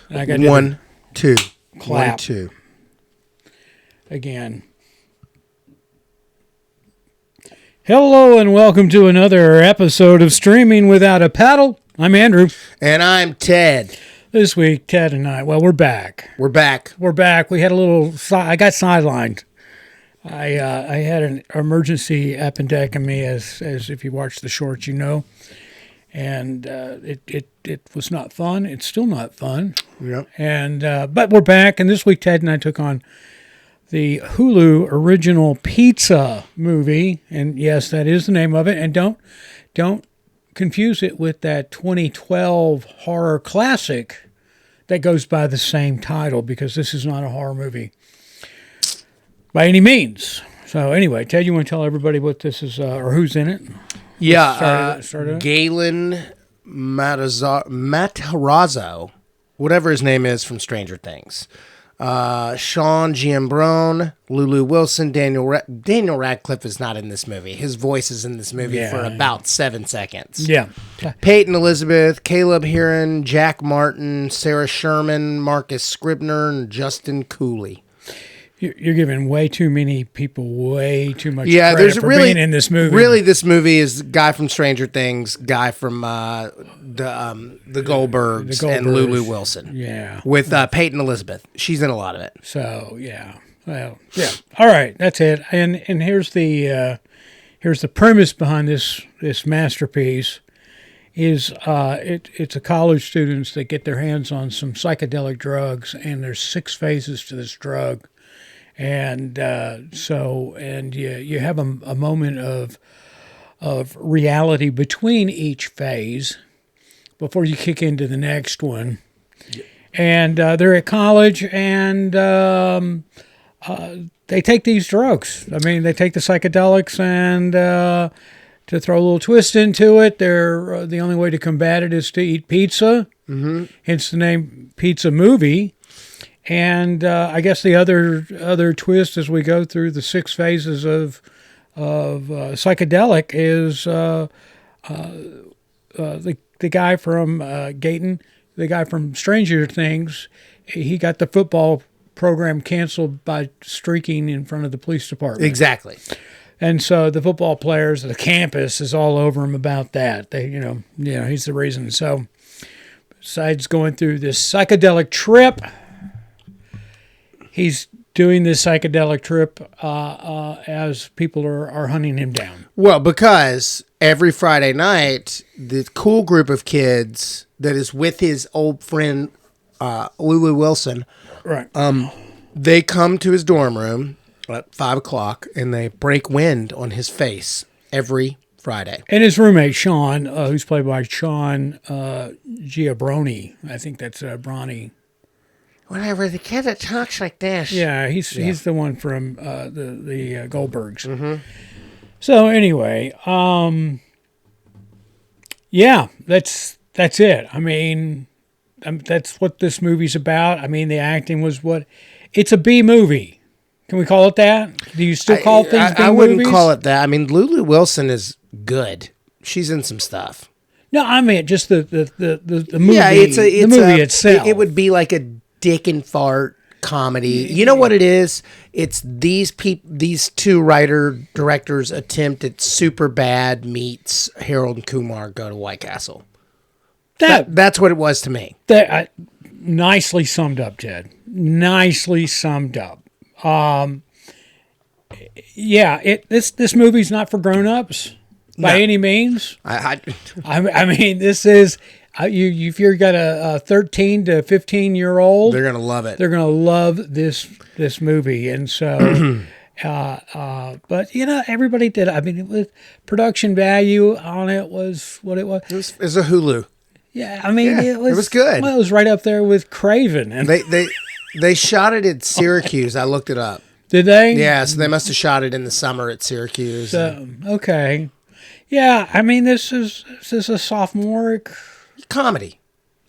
I got 1, 2. Clap. 1, 2. Again. Hello and welcome to another episode of Streaming Without a Paddle. I'm Andrew. And I'm Ted. This week, Ted and I, well, we're back. We're back. We had a little, I got sidelined. I had an emergency appendectomy, as if you watch the shorts, you know. And it was not fun. It's still not fun. Yep. And but we're back, and this week Ted and I took on the Hulu original Pizza movie, and yes, that is the name of it. And don't confuse it with that 2012 horror classic that goes by the same title, because this is not a horror movie by any means. So anyway, Ted, you want to tell everybody what this is or who's in it? Yeah, Started Galen Matarazzo, whatever his name is from Stranger Things. Sean Giambrone, Lulu Wilson, Daniel Radcliffe is not in this movie. His voice is in this movie for about 7 seconds. Yeah. Peyton Elizabeth, Caleb Heron, Jack Martin, Sarah Sherman, Marcus Scribner, and Justin Cooley. You're giving way too many people way too much credit there's for being in this movie. Really, this movie is guy from Stranger Things, guy from the Goldbergs, and Lulu Wilson. Yeah. With Peyton Elizabeth. She's in a lot of it. So, yeah. Well, yeah. All right, that's it. And here's the premise behind this masterpiece. It's a college students that get their hands on some psychedelic drugs, and there's 6 phases to this drug. And you have a moment of reality between each phase before you kick into the next one. Yeah. And they're at college, and they take these drugs. I mean, they take the psychedelics, and to throw a little twist into it, they're the only way to combat it is to eat pizza. Mm-hmm. Hence the name Pizza Movie. And I guess the other twist as we go through the 6 phases of psychedelic is the guy from Gayton, the guy from Stranger Things, he got the football program canceled by streaking in front of the police department. Exactly. And so the football players, the campus is all over him about that. They, he's the reason. So besides going through this psychedelic trip, he's doing this psychedelic trip as people are hunting him down. Well, because every Friday night, the cool group of kids that is with his old friend, Lulu Wilson, right? They come to his dorm room at 5 o'clock, and they break wind on his face every Friday. And his roommate, Sean, who's played by Sean Giambrone, I think that's Bronny. Whatever, the kid that talks like this. Yeah, he's the one from the Goldbergs. Mm-hmm. So anyway, yeah, that's it. I mean, that's what this movie's about. I mean, the acting was it's a B movie. Can we call it that? Do you still call things B movies? I wouldn't call it that. I mean, Lulu Wilson is good. She's in some stuff. No, I mean just the movie. Yeah, the movie itself. It would be like a dick and fart comedy. You know what it is? It's these 2 directors attempt at Superbad meets Harold and Kumar Go to White Castle. That's what it was to me. Nicely summed up, Ted. Nicely summed up. Yeah, this movie's not for grown-ups by any means. I mean, this is if you've got a 13 to 15-year-old, they're gonna love it. They're gonna love this movie, and so. But everybody did. I mean, with production value on it was what it was. It was a Hulu. Yeah, I mean, it was good. Well, it was right up there with Craven, and they shot it at Syracuse. I looked it up. Did they? Yeah, so they must have shot it in the summer at Syracuse. Okay. Yeah, I mean, this is a sophomoric comedy.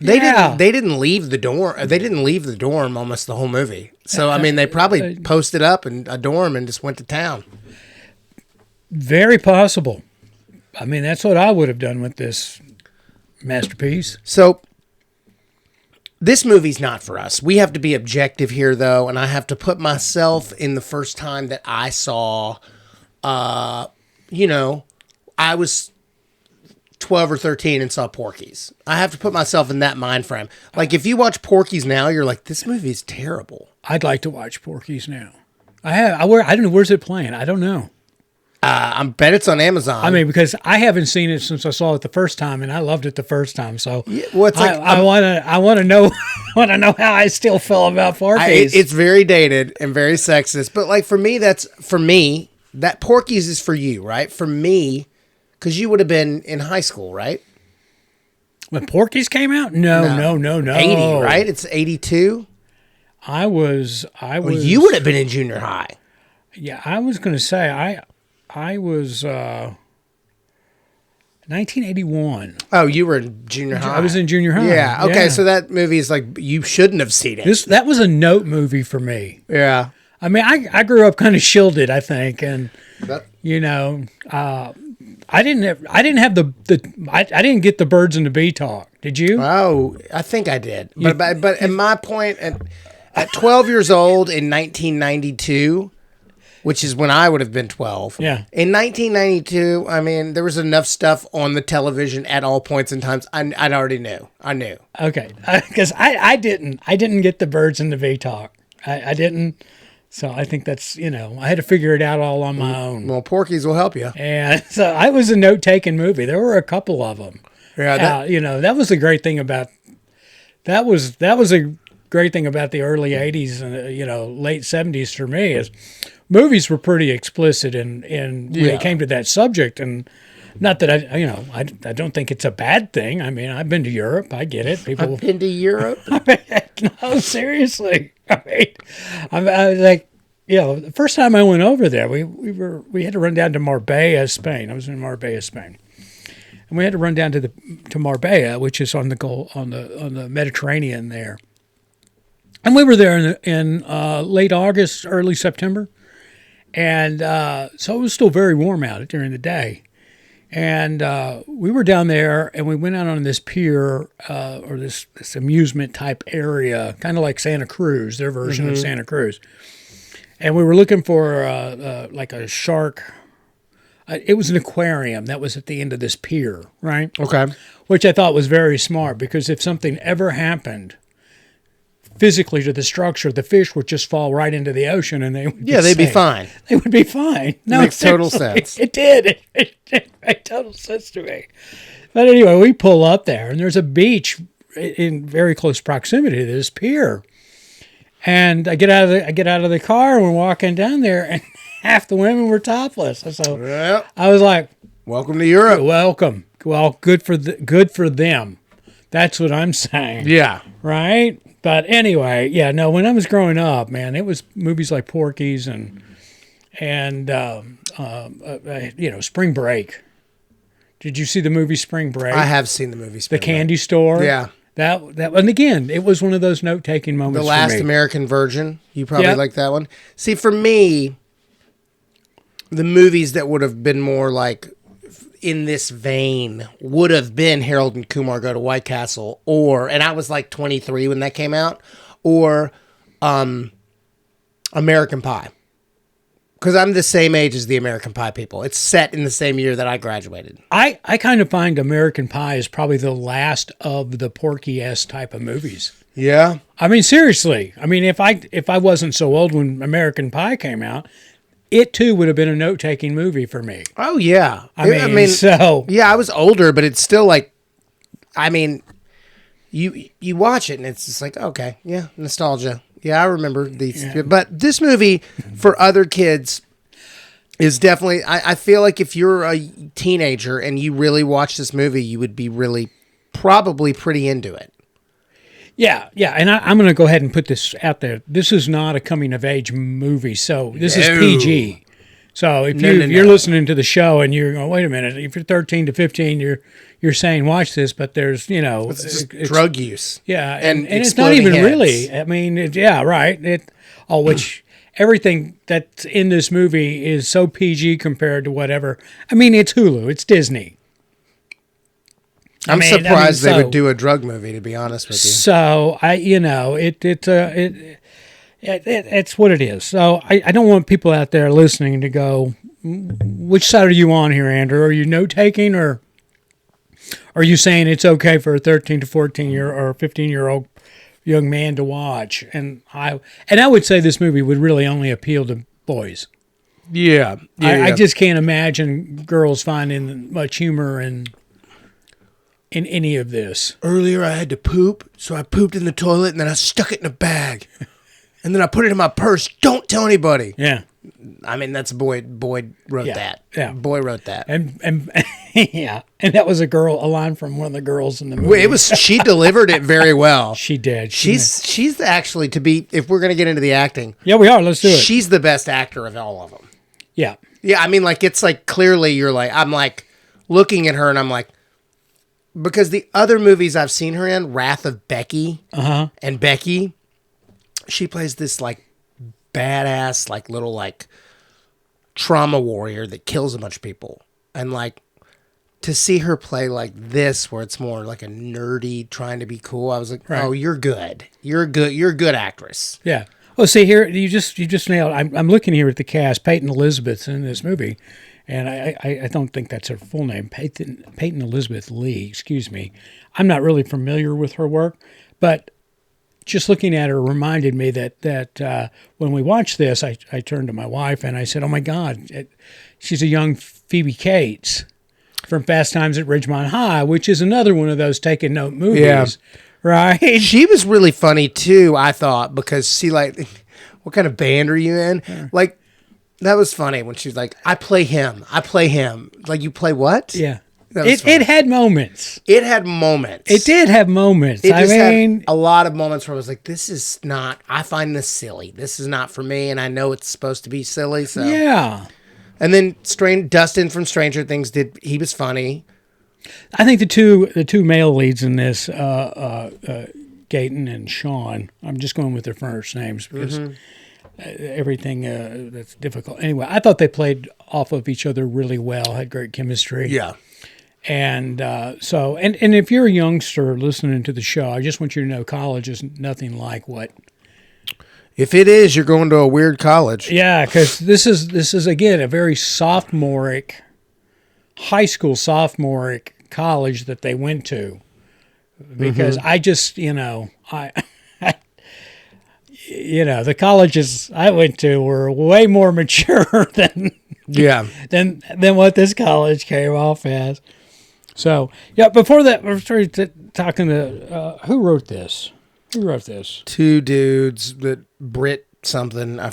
They didn't leave the dorm. They didn't leave the dorm almost the whole movie. So I mean, they probably posted up in a dorm and just went to town. Very possible. I mean, that's what I would have done with this masterpiece. So This movie's not for us. We have to be objective here, though, and I have to put myself in the first time that I saw, I was 12 or 13 and saw Porky's. I have to put myself in that mind frame. Like, if you watch Porky's now, you're like, this movie's terrible. I'd like to watch Porky's now. I don't know, where's it playing? I don't know. I bet it's on Amazon. I mean, because I haven't seen it since I saw it the first time, and I loved it the first time. So well, it's like, I want to know how I still feel about Porky's. It's very dated and very sexist, but like for me, that Porky's is for you, right? For me, because you would have been in high school, right? When Porky's came out? No. 80, right? It's 82. I was. Well, you would have been in junior high. Yeah, I was going to say I was 1981. Oh, you were in junior high. I was in junior high. Yeah. Okay, so that movie is like you shouldn't have seen it. That was a note movie for me. Yeah. I mean, I grew up kind of shielded, I think, and I didn't have I didn't get the birds and the bee talk. Did you? Oh, I think I did. But at my point at 12 years old in 1992. Which is when I would have been 12. Yeah. In 1992, I mean, there was enough stuff on the television at all points in times. I already knew. I knew. Okay. Because I didn't get the birds and the bee talk. I didn't. So I think that's, I had to figure it out all on my own. Well, Porky's will help you. And so I was a note-taking movie. There were a couple of them. Yeah. That was the great thing about, that was a great thing about the early 80s and, late 70s for me is, movies were pretty explicit when it came to that subject, and not that I don't think it's a bad thing. I mean, I've been to Europe. I get it. I've been to Europe. No, seriously. I was like, the first time I went over there, we had to run down to Marbella, Spain. I was in Marbella, Spain, and we had to run down to Marbella, which is on the Mediterranean there. And we were there in late August, early September. And so it was still very warm out during the day. And we were down there, and we went out on this pier or this amusement type area, kind of like Santa Cruz, their version of Santa Cruz. And we were looking for like a shark. It was an aquarium that was at the end of this pier, right? Okay. Which I thought was very smart, because if something ever happened physically to the structure, the fish would just fall right into the ocean, and they'd be fine. They would be fine. No, it makes total sense. It did. It made total sense to me. But anyway, we pull up there, and there's a beach in very close proximity to this pier. And I get out of the car, and we're walking down there, and half the women were topless. So I was like, "Welcome to Europe." Welcome. Well, good for them. That's what I'm saying. Yeah. Right. But anyway, when I was growing up, man, it was movies like Porky's and Spring Break. Did you see the movie Spring Break? I have seen the movie Spring Break. The candy store. Yeah. That and again, it was one of those note-taking moments. The Last American Virgin. You probably like that one. See, for me, the movies that would have been more like in this vein would have been Harold and Kumar Go to White Castle, and I was like 23 when that came out, or American Pie. Because I'm the same age as the American Pie people. It's set in the same year that I graduated. I kind of find American Pie is probably the last of the Porky-esque type of movies. Yeah. I mean, seriously. I mean, if I wasn't so old when American Pie came out, it too would have been a note-taking movie for me. Oh yeah, I mean, I was older, but it's still like, I mean, you watch it and it's just like, okay, yeah, nostalgia. Yeah, I remember these. Yeah. But this movie for other kids is definitely. I feel like if you're a teenager and you really watch this movie, you would be really probably pretty into it. Yeah, and I'm going to go ahead and put this out there. This is not a coming-of-age movie, so this is PG. So if you're listening to the show and you're going, wait a minute, if you're 13 to 15, you're saying watch this, but there's, it's just drug use. Yeah, and it's not even heads. Really. I mean, right. Which everything that's in this movie is so PG compared to whatever. I mean, it's Hulu, it's Disney. I'm surprised they would do a drug movie, to be honest with you. So it's what it is. So I don't want people out there listening to go, which side are you on here, Andrew? Are you note taking, or are you saying it's okay for a 13 to 14 or 15-year-old young man to watch? And I would say this movie would really only appeal to boys. Yeah. I just can't imagine girls finding much humor in any of this. Earlier I had to poop, so I pooped in the toilet and then I stuck it in a bag. And then I put it in my purse. Don't tell anybody. Yeah. I mean, that's Boyd wrote that. Yeah. Boyd wrote that. And yeah. And that was a line from one of the girls in the movie. She delivered it very well. She did. She's actually, if we're going to get into the acting. Yeah, we are. Let's do it. She's the best actor of all of them. Yeah. Yeah, I mean, like, it's like clearly I'm like looking at her and I'm like, because the other movies I've seen her in, Wrath of Becky and Becky, she plays this like badass, like little like trauma warrior that kills a bunch of people. And like to see her play like this, where it's more like a nerdy trying to be cool, I was like, oh, you're good. You're a good actress. Yeah. Well, see here, you just nailed. I'm looking here at the cast. Peyton Elizabeth's in this movie, and I don't think that's her full name. Peyton Elizabeth Lee. Excuse me. I'm not really familiar with her work, but just looking at her reminded me that when we watched this, I turned to my wife and I said, "Oh my God, she's a young Phoebe Cates from Fast Times at Ridgemont High," which is another one of those taking note movies. Yeah. Right. She was really funny too, I thought, because she like, what kind of band are you in? Yeah. Like, that was funny when she was like, I play him. Like, you play what? Yeah. It had moments. It had moments. It did have moments. Had a lot of moments where I was like, this is not, I find this silly. This is not for me, and I know it's supposed to be silly, so. Yeah. And then Dustin from Stranger Things he was funny. I think the two male leads in this, Gaten and Sean, I'm just going with their first names because everything that's difficult. Anyway, I thought they played off of each other really well, had great chemistry. Yeah. And so if you're a youngster listening to the show, I just want you to know college is nothing like what. If it is, you're going to a weird college. Yeah, because this is again a very sophomoric, high school sophomoric college that they went to. Because I just the colleges I went to were way more mature than what this college came off as. So yeah, before that, we're talking to who wrote this? Who wrote this? Two dudes that Brit something. All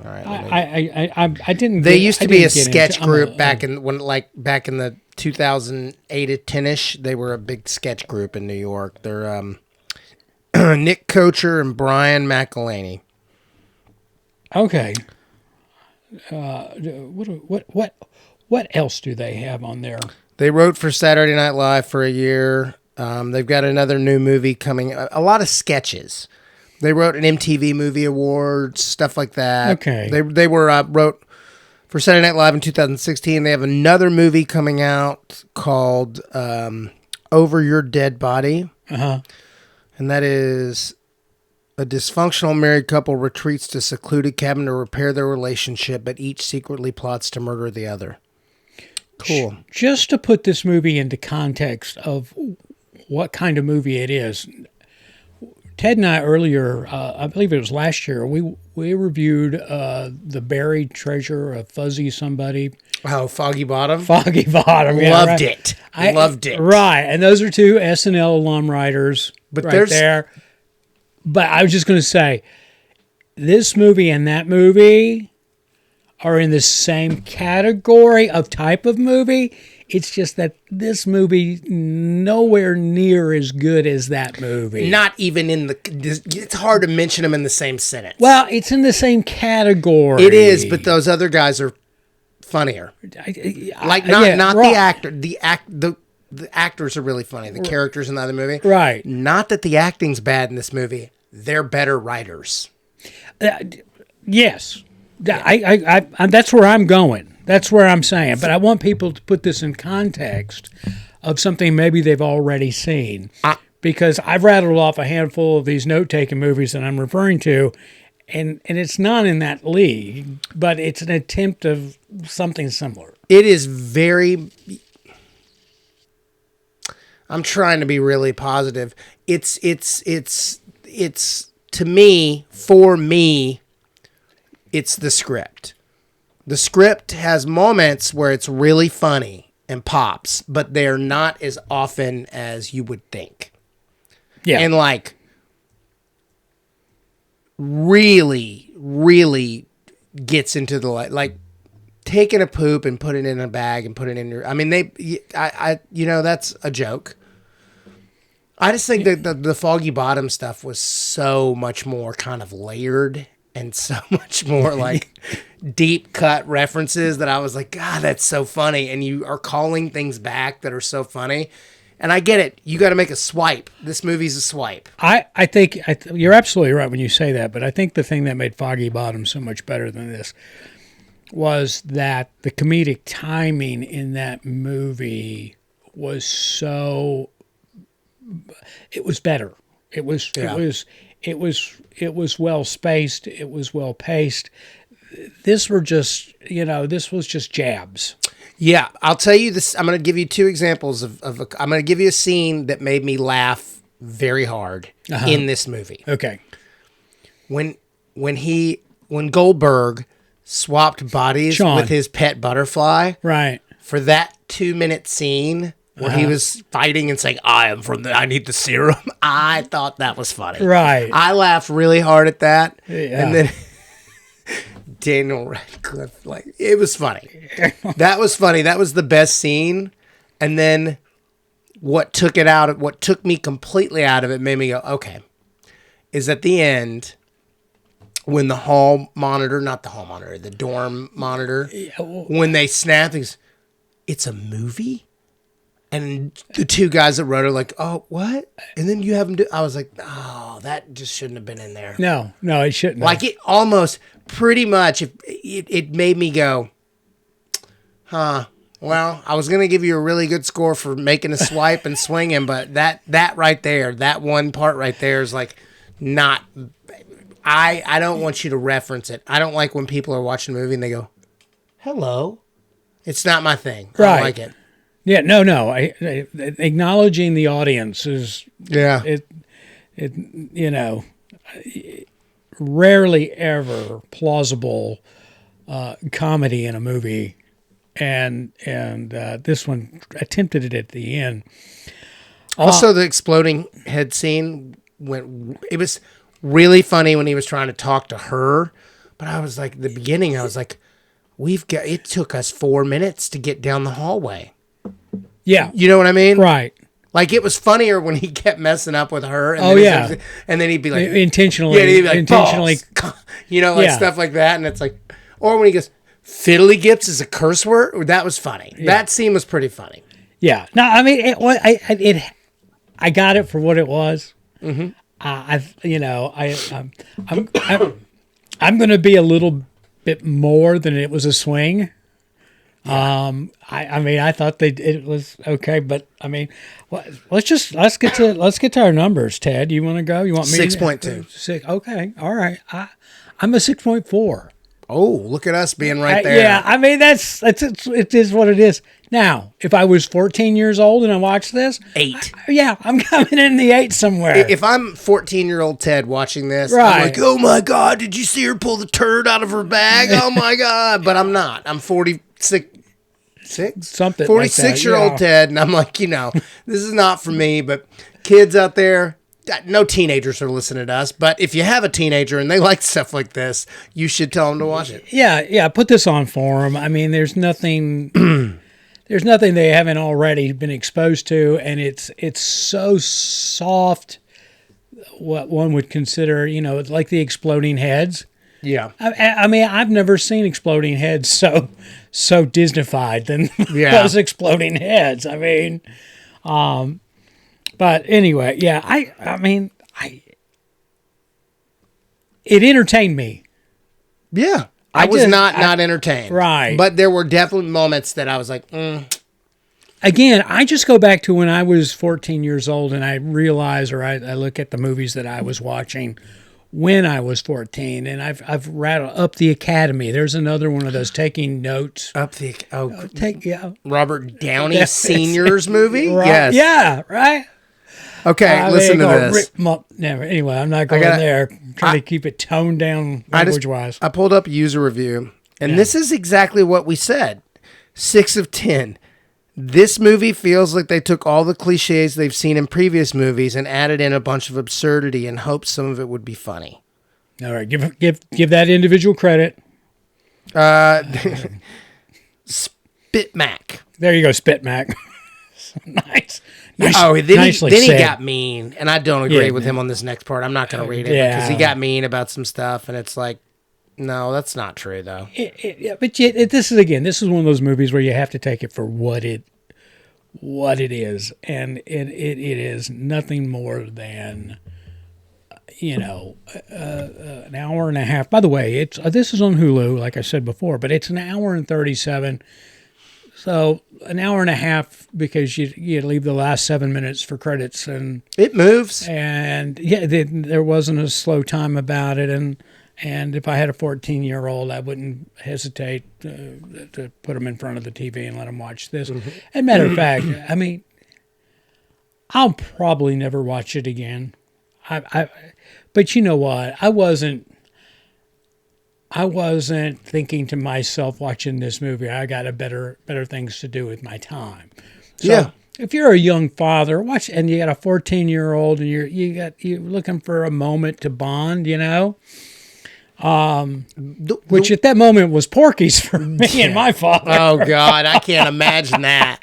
right. I didn't. They used to be a sketch group back in the 2008 10ish. They were a big sketch group in New York. They're Nick Kocher and Brian McElhaney. Okay. What else do they have on there? They wrote for Saturday Night Live for a year. They've got another new movie coming. A lot of sketches. They wrote an MTV Movie Awards, stuff like that. Okay. They wrote for Saturday Night Live in 2016. They have another movie coming out called Over Your Dead Body. And that is a dysfunctional married couple retreats to a secluded cabin to repair their relationship, but each secretly plots to murder the other. Cool. Just to put this movie into context of what kind of movie it is, Ted and I earlier, I believe it was last year, we reviewed The Buried Treasure of Fuzzy Somebody. Oh, Foggy Bottom? Foggy Bottom, yeah. Loved it. Loved it. Right, and those are two SNL alum writers there. But I was just going to say, this movie and that movie are in the same category of type of movie. It's just that this movie nowhere near as good as that movie. Not even it's hard to mention them in the same sentence. Well, it's in the same category. It is, but those other guys are funnier. The actor. The actors are really funny. The characters in the other movie. Right. Not that the acting's bad in this movie. They're better writers. Yes. I that's where I'm going. That's where I'm saying. But I want people to put this in context of something maybe they've already seen. Because I've rattled off a handful of these note-taking movies that I'm referring to, and it's not in that league, but it's an attempt of something similar. It is very... I'm trying to be really positive. It's to me, for me, it's the script. The script has moments where it's really funny and pops, but they're not as often as you would think. Yeah. And like really, really gets into the like taking a poop and put it in a bag and put it in your, I mean, that's a joke. I just think that the Foggy Bottom stuff was so much more kind of layered and so much more like deep cut references that I was like, God, that's so funny. And you are calling things back that are so funny. And I get it. You got to make a swipe. This movie's a swipe. I think you're absolutely right when you say that, but I think the thing that made Foggy Bottom so much better than this was that the comedic timing in that movie was so... It was better. It was well spaced. It was well paced. This was just jabs. Yeah, I'll tell you this. I'm going to give you two examples I'm going to give you a scene that made me laugh very hard in this movie. Okay. When Goldberg swapped bodies with his pet butterfly. Right. For that 2-minute scene where he was fighting and saying, I need the serum. I thought that was funny. Right. I laughed really hard at that. Yeah. And then Daniel Radcliffe, it was funny. That was funny. That was the best scene. And then what took me completely out of it made me go, okay, is at the end when the dorm monitor, when they snap, it's a movie? And the two guys that wrote it like, oh, what? And then you have them do... I was like, oh, that just shouldn't have been in there. No, it shouldn't have. Like, it almost, pretty much, it made me go, well, I was going to give you a really good score for making a swipe and swinging, but that right there, that one part right there is like, not... I don't want you to reference it. I don't like when people are watching a movie and they go, hello. It's not my thing. I don't like it. Yeah, no. I acknowledging the audience is rarely ever plausible comedy in a movie, and this one attempted it at the end. Also, the exploding head scene it was really funny when he was trying to talk to her, but I was like, at the beginning, I was like, it took us 4 minutes to get down the hallway. Yeah. You know what I mean? Right. Like, it was funnier when he kept messing up with her. And and then he'd be like... Intentionally. Yeah, he'd be like, balls. Stuff like that. And it's like... Or when he goes, fiddly gips is a curse word? That was funny. Yeah. That scene was pretty funny. Yeah. No, I mean, I got it for what it was. Mm-hmm. I'm going to be a little bit more than it was a swing. Yeah. I thought it was okay, but I mean, let's get to our numbers. Ted, you want to go? You want me? 6.2. 6. Okay, all right. I'm a 6.4. Oh, look at us being right there. Yeah, I mean it is what it is. Now, if I was 14 years old and I watched this, 8. I'm coming in the 8 somewhere. If I'm 14-year-old Ted watching this, right. I'm like, oh my God, did you see her pull the turd out of her bag? Oh my God. But I'm not. I'm 46. Something 46-year-old Ted, and I'm like, this is not for me, but kids out there, no teenagers are listening to us, but if you have a teenager and they like stuff like this, you should tell them to watch it. Yeah, put this on for them. I mean, there's nothing they haven't already been exposed to, and it's so soft, what one would consider, like the exploding heads. Yeah. I mean, I've never seen exploding heads so Disneyfied than those exploding heads. I mean, but anyway, yeah, it entertained me. Yeah. I was not entertained. Right. But there were definitely moments that I was like, again, I just go back to when I was 14 years old and I realize, or I look at the movies that I was watching when I was 14, and I've rattled Up the Academy. There's another one of those taking notes. Robert Downey Sr.'s movie? Right. Yes. Yeah, right? Okay, listen to this. Anyway, I'm not going there. I'm trying to keep it toned down language-wise. I pulled up user review, and this is exactly what we said. 6 of 10. This movie feels like they took all the cliches they've seen in previous movies and added in a bunch of absurdity and hoped some of it would be funny. All right, give that individual credit. Spitmac. There you go, Spitmac. Nice. Oh, then he got mean, and I don't agree with him on this next part. I'm not going to read it because he got mean about some stuff, and it's like, no, that's not true, though. But this is one of those movies where you have to take it for what it is, and it is nothing more than, an hour and a half. By the way, this is on Hulu, like I said before, but it's an hour and 37. So an hour and a half because you leave the last 7 minutes for credits, and it moves. And there wasn't a slow time about it, and if I had a 14-year-old, I wouldn't hesitate to put them in front of the TV and let them watch this. Mm-hmm. As a matter of fact, I mean, I'll probably never watch it again. But you know what? I wasn't thinking to myself watching this movie, I got better things to do with my time. So if you're a young father, watch, and you got a 14-year-old, and you're looking for a moment to bond, which at that moment was Porky's for me and my father. Oh God, I can't imagine that.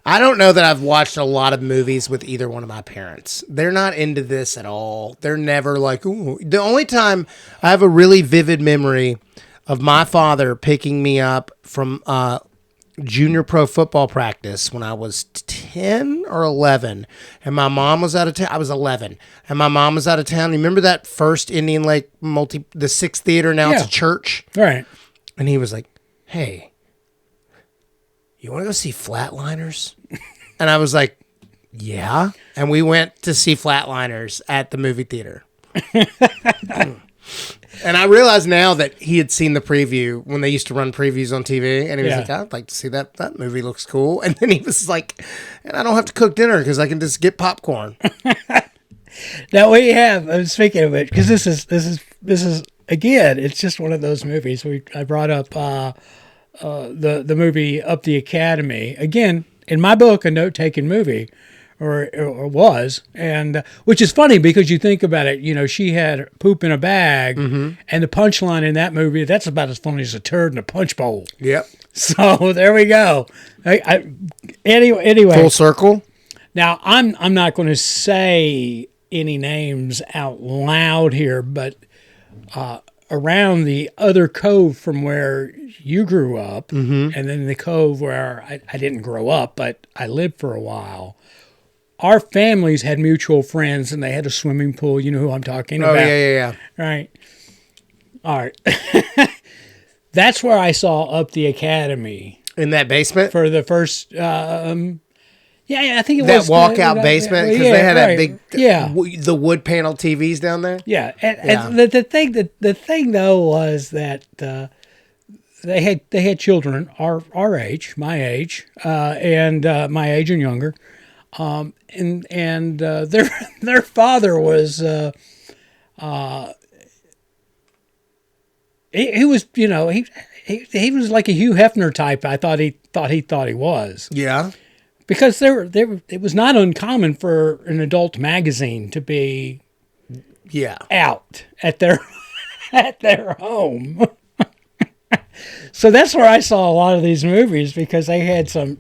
I don't know that I've watched a lot of movies with either one of my parents. They're not into this at all. They're never like, ooh. The only time I have a really vivid memory of my father picking me up from junior pro football practice when I was 10 or 11, and my mom was out of town. I was 11, and my mom was out of town. You remember that first Indian Lake the Sixth Theater? Now it's a church. Right. And he was like, hey, you want to go see Flatliners? And I was like, yeah. And we went to see Flatliners at the movie theater. And I realize now that he had seen the preview when they used to run previews on TV. And he was like, I'd like to see that. That movie looks cool. And then he was like, and I don't have to cook dinner because I can just get popcorn. Now we have, speaking of it, because this is again, it's just one of those movies. I brought up the movie Up the Academy. Again, in my book, a note-taking movie, or was, and which is funny because you think about it, she had poop in a bag, and the punchline in that movie, that's about as funny as a turd in a punch bowl. Yep. So there we go. Anyway. Full circle. Now, I'm not going to say any names out loud here, but around the other cove from where you grew up, and then the cove where I didn't grow up, but I lived for a while, our families had mutual friends, and they had a swimming pool. You know who I'm talking about? Oh, yeah. Right. All right. That's where I saw Up the Academy. In that basement? For the first... I think it that was... That walkout basement? Because they had that big... the wood panel TVs down there? Yeah. And the thing, though, was that they had children our age, my age, and my age and younger. And their father was... he was, he was like a Hugh Hefner type. I thought he was. Yeah. Because it was not uncommon for an adult magazine to be out at their home. So that's where I saw a lot of these movies because they had some,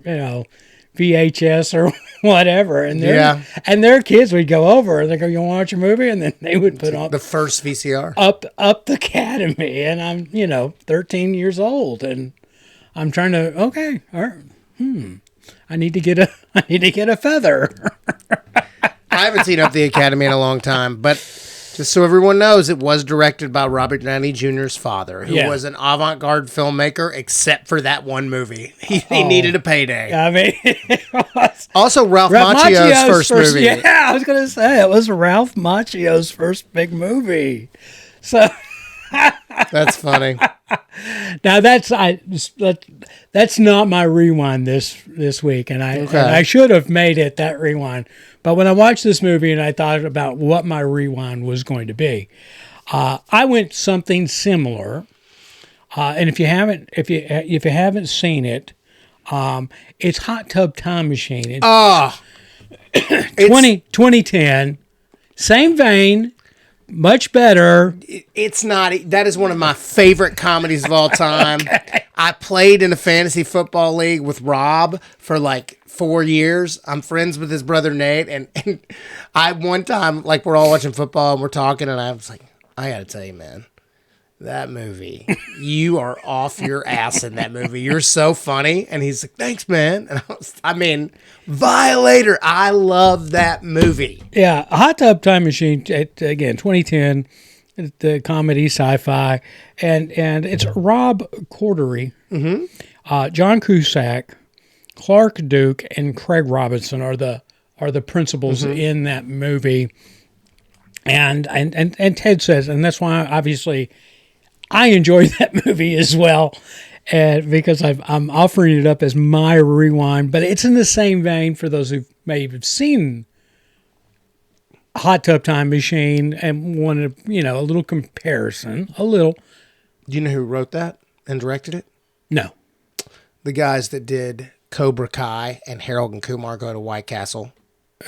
VHS or whatever, and their kids would go over and they go, "You want to watch a movie?" And then they would put on the first VCR up the Academy, and I'm 13 years old, and I'm trying to all right, I need to get a feather. I haven't seen Up the Academy in a long time, but Just so everyone knows, it was directed by Robert Downey Jr.'s father, who was an avant-garde filmmaker, except for that one movie. He needed a payday. I mean, Also, Ralph Macchio's first movie. Yeah, I was going to say, it was Ralph Macchio's first big movie. So... That's funny. Now that's not my rewind this week, and I should have made it that rewind. But when I watched this movie and I thought about what my rewind was going to be, I went something similar. And if you haven't seen it, it's Hot Tub Time Machine. It's 2010, same vein. Much better. It's not. That is one of my favorite comedies of all time. Okay. I played in a fantasy football league with Rob for like 4 years. I'm friends with his brother Nate, and I one time, like, we're all watching football and we're talking, and I was like, I got to tell you, man, that movie, you are off your ass in that movie. You're so funny. And he's like, thanks, man. And I mean, Violator. I love that movie. Yeah, Hot Tub Time Machine, again, 2010, the comedy, sci-fi, and it's Rob Corddry, John Cusack, Clark Duke, and Craig Robinson are the principals in that movie. And Ted says, and that's why obviously I enjoy that movie as well, because I'm offering it up as my rewind. But it's in the same vein for those who may have seen Hot Tub Time Machine and wanted, a little comparison. A little. Do you know who wrote that and directed it? No. The guys that did Cobra Kai and Harold and Kumar Go to White Castle.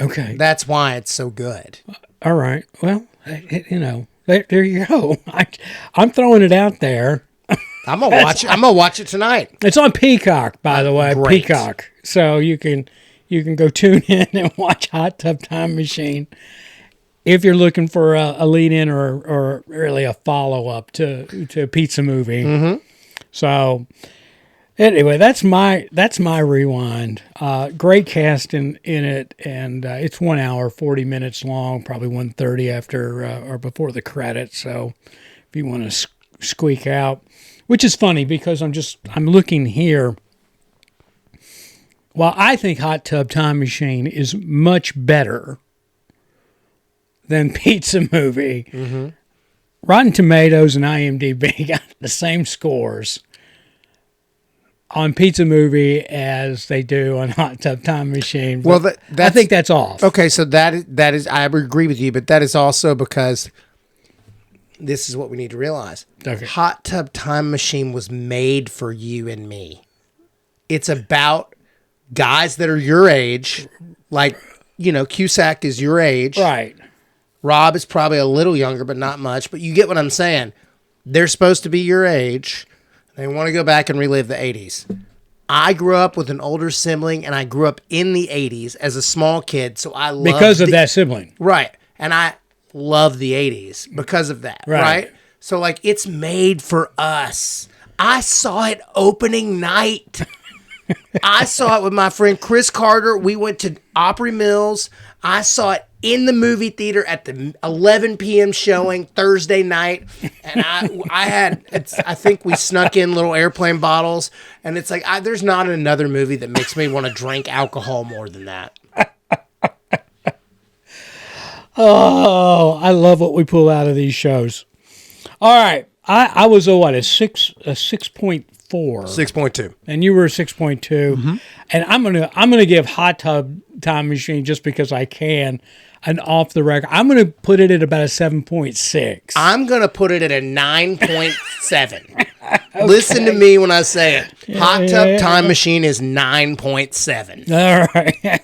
Okay. That's why it's so good. All right. Well, there you go. I'm throwing it out there. I'm gonna watch it. I'm gonna watch it tonight. It's on Peacock, by the way. Great. Peacock. So you can go tune in and watch Hot Tub Time Machine if you're looking for a lead in or really a follow up to a pizza movie. Mm-hmm. So anyway, that's my rewind. Great cast in it, and it's 1 hour 40 minutes long, probably 1:30 after or before the credits. So if you want to squeak out, which is funny because I'm looking here. While I think Hot Tub Time Machine is much better than Pizza Movie, Rotten Tomatoes and IMDb got the same scores on Pizza Movie as they do on Hot Tub Time Machine. Well, I think that's off. Okay, so that is I agree with you, but that is also because this is what we need to realize. Okay. Hot Tub Time Machine was made for you and me. It's about guys that are your age, like, Cusack is your age. Right. Rob is probably a little younger, but not much. But you get what I'm saying. They're supposed to be your age. They want to go back and relive the 80s. I grew up with an older sibling, and I grew up in the 80s as a small kid, so I love because of that sibling. Right. And I love the 80s because of that, right? So, like, it's made for us. I saw it opening night. I saw it with my friend Chris Carter. We went to Opry Mills. I saw it in the movie theater at the 11 p.m. showing Thursday night. And I think we snuck in little airplane bottles. And it's like, there's not another movie that makes me want to drink alcohol more than that. Oh, I love what we pull out of these shows. All right. I was a 6.4. 6.2. And you were a 6.2. Mm-hmm. And I'm gonna give Hot Tub Time Machine, just because I can, an off the record. I'm gonna put it at about a 7.6. I'm gonna put it at a 9.7. Okay. Listen to me when I say it. Hot Tub Time Machine is 9.7. All right.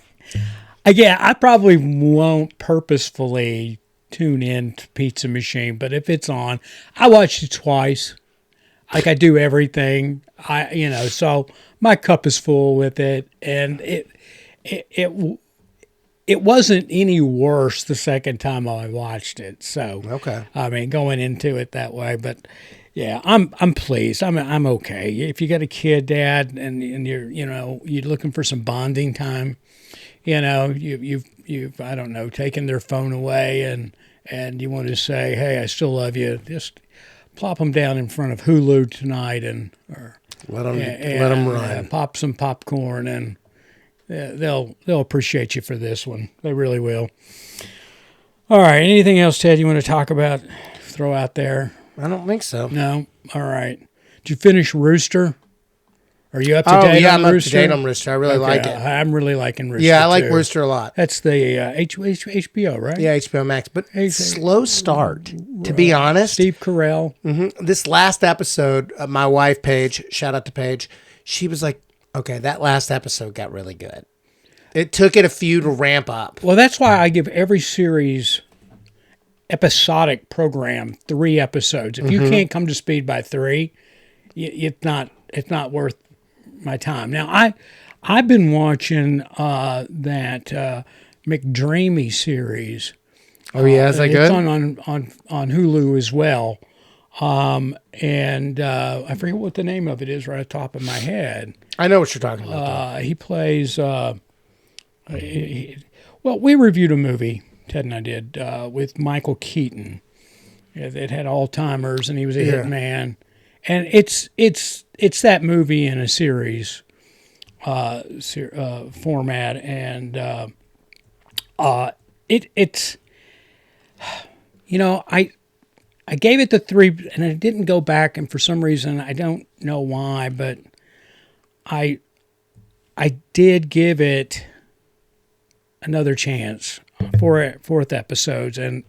Again, I probably won't purposefully tune in to Pizza Machine, but if it's on, I watch it twice. Like I do everything, so my cup is full with it, and it wasn't any worse the second time I watched it. So okay, I mean, going into it that way, but yeah, I'm pleased. I'm okay. If you got a kid, Dad, and you're looking for some bonding time, you've I don't know, taken their phone away and you want to say, "Hey, I still love you," just plop them down in front of Hulu tonight, and let them run. Pop some popcorn, and they'll appreciate you for this one. They really will. All right. Anything else, Ted? You want to talk about? Throw out there? I don't think so. No. All right. Did you finish Rooster? Are you up to date yeah, on I'm Rooster? up to date on Rooster. I really like it. I'm really liking Rooster. Yeah, I like too. Rooster a lot. That's the HBO, right? Yeah, HBO Max. But slow start, to be honest. Steve Carell. Mm-hmm. This last episode, my wife, Paige, shout out to Paige, she was like, okay, that last episode got really good. It took it a few to ramp up. Well, that's why I give every series episodic program 3 episodes. If you can't come to speed by 3, it's not worth my time. Now, I've been watching that McDreamy series. Oh yeah, is that good? It's on Hulu as well. And I forget what the name of it is right at the top of my head. I know what you're talking about. He plays. Well, we reviewed a movie, Ted and I did, with Michael Keaton. It had Alzheimer's, and he was a hitman. And it's that movie in a series format, and it's I gave it the 3, and I didn't go back, and for some reason I don't know why, but I did give it another chance for 4th episodes, and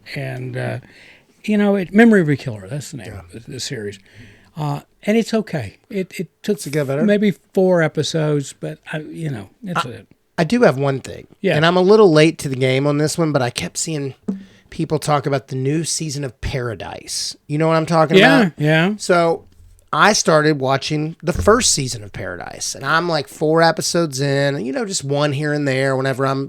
Memory of a Killer. That's the name of the series. And it's okay. It took maybe 4 episodes, but that's it. I do have one thing. Yeah. And I'm a little late to the game on this one, but I kept seeing people talk about the new season of Paradise. You know what I'm talking about? Yeah. So I started watching the first season of Paradise, and I'm like 4 episodes in, just one here and there whenever I'm,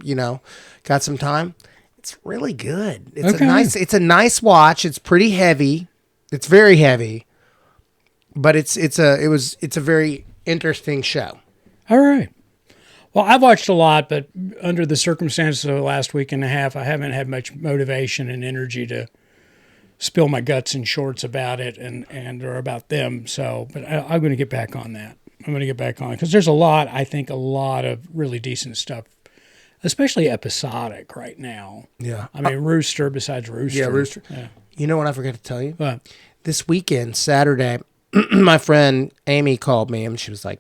got some time. It's really good. It's a nice watch. It's pretty heavy. It's very heavy. But it's a very interesting show. All right. Well, I've watched a lot, but under the circumstances of the last week and a half, I haven't had much motivation and energy to spill my guts and shorts about it or about them. So, but I'm going to get back on that. I'm going to get back on it because there's a lot of really decent stuff, especially episodic right now. Yeah. I mean, Rooster besides Rooster. Yeah, Rooster. Yeah. You know what I forgot to tell you? What? This weekend, Saturday, my friend Amy called me, and she was like,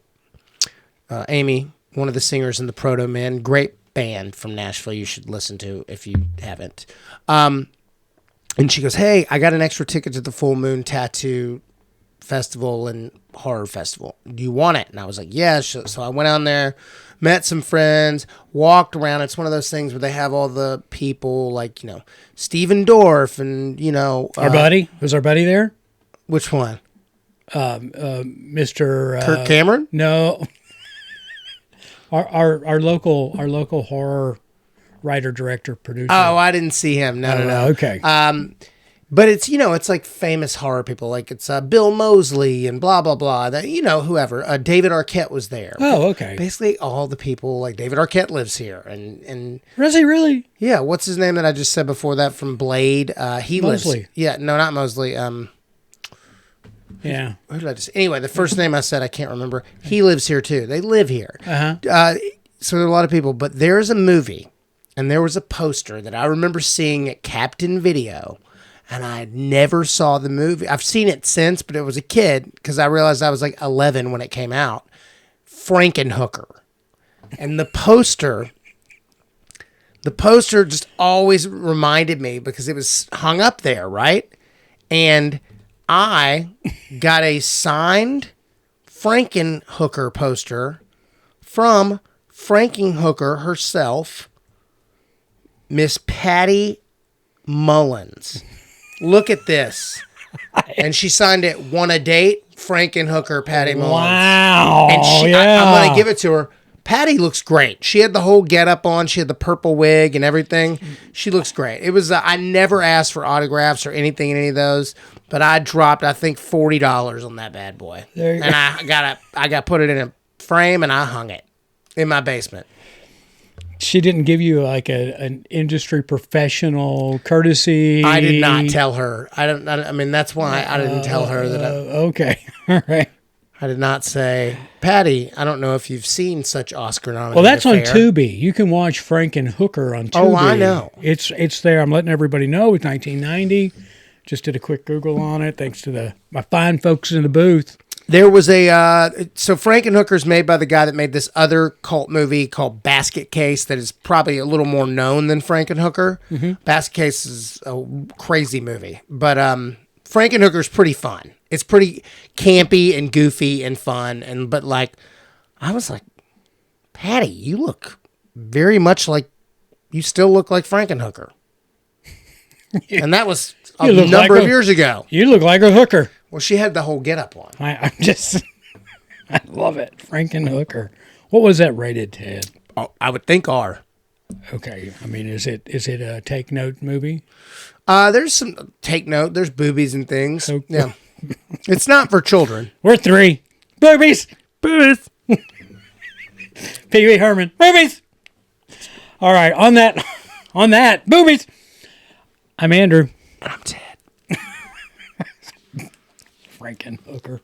Amy, one of the singers in the Proto Men, great band from Nashville you should listen to if you haven't. And she goes, hey, I got an extra ticket to the Full Moon Tattoo Festival and Horror Festival. Do you want it? And I was like, yeah. So I went on there, met some friends, walked around. It's one of those things where they have all the people like, Steven Dorff and, our buddy? Was our buddy there? Which one? Mr. Kirk Cameron? No. Our local horror writer, director, producer. Oh, I didn't see him. No. Okay. But it's, it's like famous horror people. Like it's Bill Moseley and blah, blah, blah. That, whoever. David Arquette was there. Oh, okay. Basically all the people, like David Arquette lives here. And Does he really? Yeah. What's his name that I just said before that from Blade? He Moseley. lives. Yeah. No, not Moseley. Yeah. Who did I just? Anyway, the first name I said I can't remember. He lives here too. They live here. Uh-huh. So there are a lot of people. But there's a movie, and there was a poster that I remember seeing at Captain Video, and I never saw the movie. I've seen it since, but it was a kid because I realized I was like 11 when it came out. Frankenhooker, and the poster just always reminded me because it was hung up there, right? And I got a signed Frankenhooker poster from Frankenhooker herself, Miss Patty Mullins. Look at this. And she signed it, "Want a date? Frankenhooker, Patty Mullins." Wow. And yeah. I'm going to give it to her. Patty looks great. She had the whole getup on. She had the purple wig and everything. She looks great. It was I never asked for autographs or anything in any of those, but I dropped I think $40 on that bad boy. There you and go. I got put it in a frame and I hung it in my basement. She didn't give you like an industry professional courtesy. I did not tell her. I mean, that's why I didn't tell her that. Okay, all right. I did not say, Patty, I don't know if you've seen such Oscar-nominated Well, that's on affair. Tubi. You can watch Frank and Hooker on Tubi. Oh, I know. It's there. I'm letting everybody know. It's 1990. Just did a quick Google on it, thanks to my fine folks in the booth. There was so Frank and Hooker's made by the guy that made this other cult movie called Basket Case that is probably a little more known than Frank and Hooker. Mm-hmm. Basket Case is a crazy movie, but Frank and Hooker's pretty fun. It's pretty campy and goofy and fun, but like, I was like, Patty, you look very much like, you still look like Frank and Hooker. And that was a number of years ago. You look like a hooker. Well, she had the whole getup on. I love it. Frank and Hooker. What was that rated, Ted? Oh, I would think R. Okay. I mean, is it a take note movie? There's some take note. There's boobies and things. Okay. Yeah. It's not for children. We're 3. Boobies. Boobies. Pee Wee Herman. Boobies. All right. On that. Boobies. I'm Andrew. And I'm Ted. Frank and Hooker.